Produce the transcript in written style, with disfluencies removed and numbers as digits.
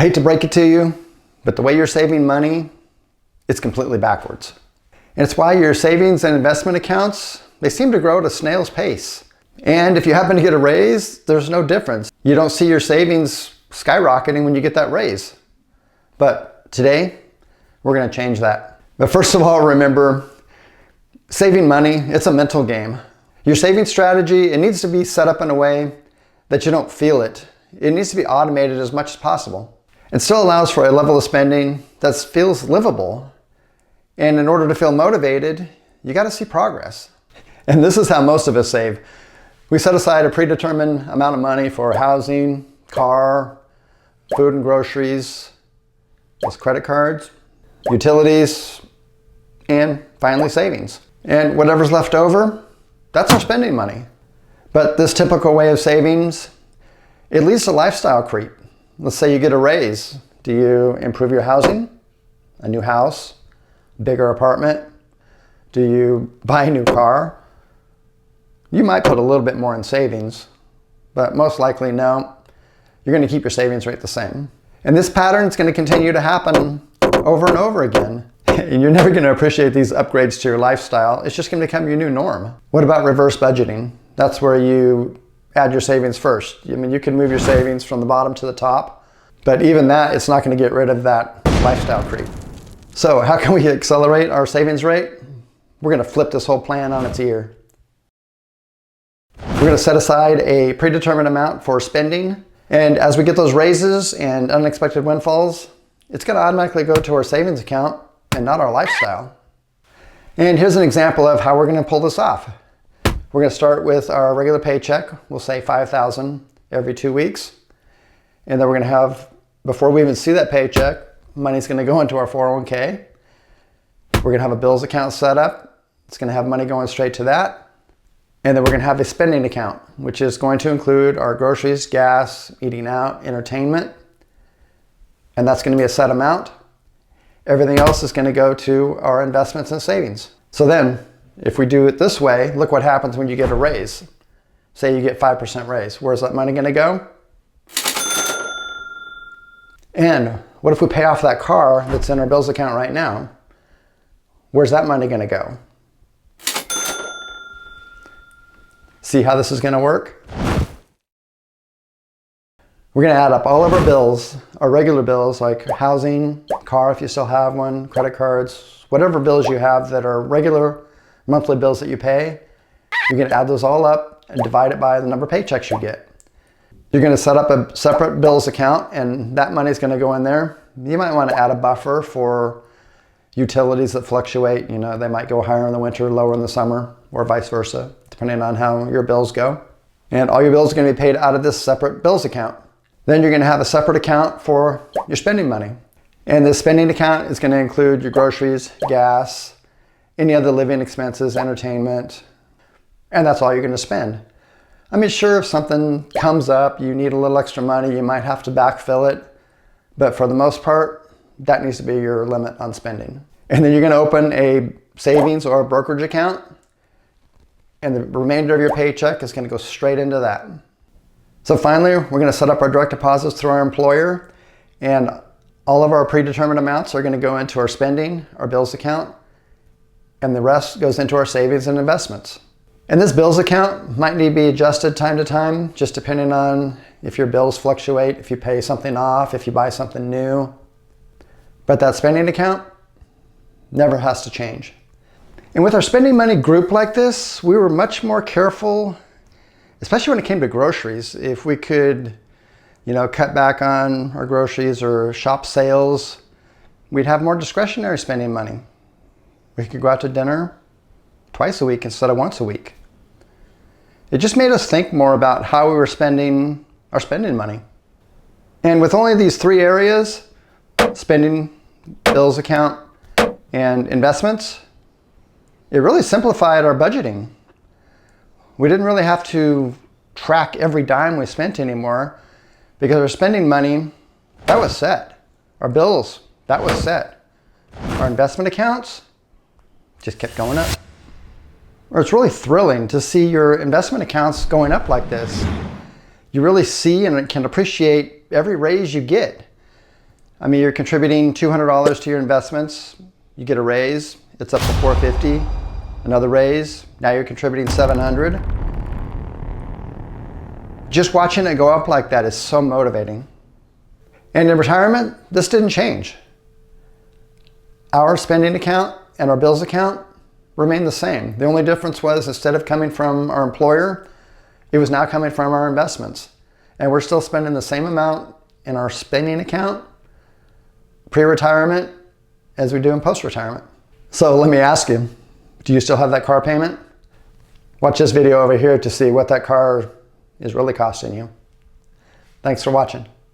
hate to break it to you, but the way you're saving money, it's completely backwards. And it's why your savings and investment accounts, they seem to grow at a snail's pace. And if you happen to get a raise, there's no difference. You don't see your savings skyrocketing when you get that raise. But today, we're going to change that. But first of all, remember, saving money, it's a mental game. Your saving strategy, it needs to be set up in a way that you don't feel it. It needs to be automated as much as possible. It still allows for a level of spending that feels livable. And in order to feel motivated, you got to see progress. And this is how most of us save. We set aside a predetermined amount of money for housing, car, food and groceries, plus credit cards, utilities, and finally savings. And whatever's left over, that's our spending money. But this typical way of savings, it leads to lifestyle creep. Let's say you get a raise. Do you improve your housing? A new house? Bigger apartment? Do you buy a new car? You might put a little bit more in savings, but most likely no. You're going to keep your savings rate the same. And this pattern is going to continue to happen over and over again. And you're never going to appreciate these upgrades to your lifestyle. It's just going to become your new norm. What about reverse budgeting? That's where you add your savings first. I mean, you can move your savings from the bottom to the top, but even that, it's not going to get rid of that lifestyle creep. So how can we accelerate our savings rate? We're going to flip this whole plan on its ear. We're going to set aside a predetermined amount for spending. And as we get those raises and unexpected windfalls, it's going to automatically go to our savings account and not our lifestyle. And here's an example of how we're going to pull this off. We're going to start with our regular paycheck. We'll say $5,000 every 2 weeks. And then we're going to have, before we even see that paycheck, money's going to go into our 401k. We're going to have a bills account set up. It's going to have money going straight to that. And then we're going to have a spending account, which is going to include our groceries, gas, eating out, entertainment. And that's going to be a set amount. Everything else is going to go to our investments and savings. So then, if we do it this way, look what happens when you get a raise. Say you get 5% raise. Where's that money going to go? And what if we pay off that car that's in our bills account right now? Where's that money going to go? See how this is going to work? We're going to add up all of our bills, our regular bills like housing, car if you still have one, credit cards, whatever bills you have that are regular monthly bills that you pay. You're going to add those all up and divide it by the number of paychecks you get. You're going to set up a separate bills account and that money is going to go in there. You might want to add a buffer for utilities that fluctuate. You know, they might go higher in the winter, lower in the summer, or vice versa, depending on how your bills go. And all your bills are going to be paid out of this separate bills account. Then you're going to have a separate account for your spending money. And this spending account is going to include your groceries, gas, any other living expenses, entertainment, and that's all you're going to spend. I mean, sure, if something comes up, you need a little extra money, you might have to backfill it. But for the most part, that needs to be your limit on spending. And then you're going to open a savings or a brokerage account, and the remainder of your paycheck is going to go straight into that. So finally, we're going to set up our direct deposits through our employer, and all of our predetermined amounts are going to go into our spending, our bills account, and the rest goes into our savings and investments. And this bills account might need to be adjusted time to time, just depending on if your bills fluctuate, if you pay something off, if you buy something new. But that spending account never has to change. And with our spending money group like this, we were much more careful, especially when it came to groceries. If we could, cut back on our groceries or shop sales, we'd have more discretionary spending money. We could go out to dinner twice a week instead of once a week. It just made us think more about how we were spending our spending money. And with only these three areas, spending, bills account, and investments, it really simplified our budgeting. We didn't really have to track every dime we spent anymore because our spending money, that was set. Our bills, that was set. Our investment accounts just kept going up. Or it's really thrilling to see your investment accounts going up like this. You really see and can appreciate every raise you get. I mean, you're contributing $200 to your investments. You get a raise, it's up to $450. Another raise, now you're contributing $700. Just watching it go up like that is so motivating. And in retirement, this didn't change. Our spending account and our bills account remained the same. The only difference was, instead of coming from our employer, it was now coming from our investments. And we're still spending the same amount in our spending account pre-retirement as we do in post-retirement. So let me ask you, do you still have that car payment? Watch this video over here to see what that car is really costing you. Thanks for watching.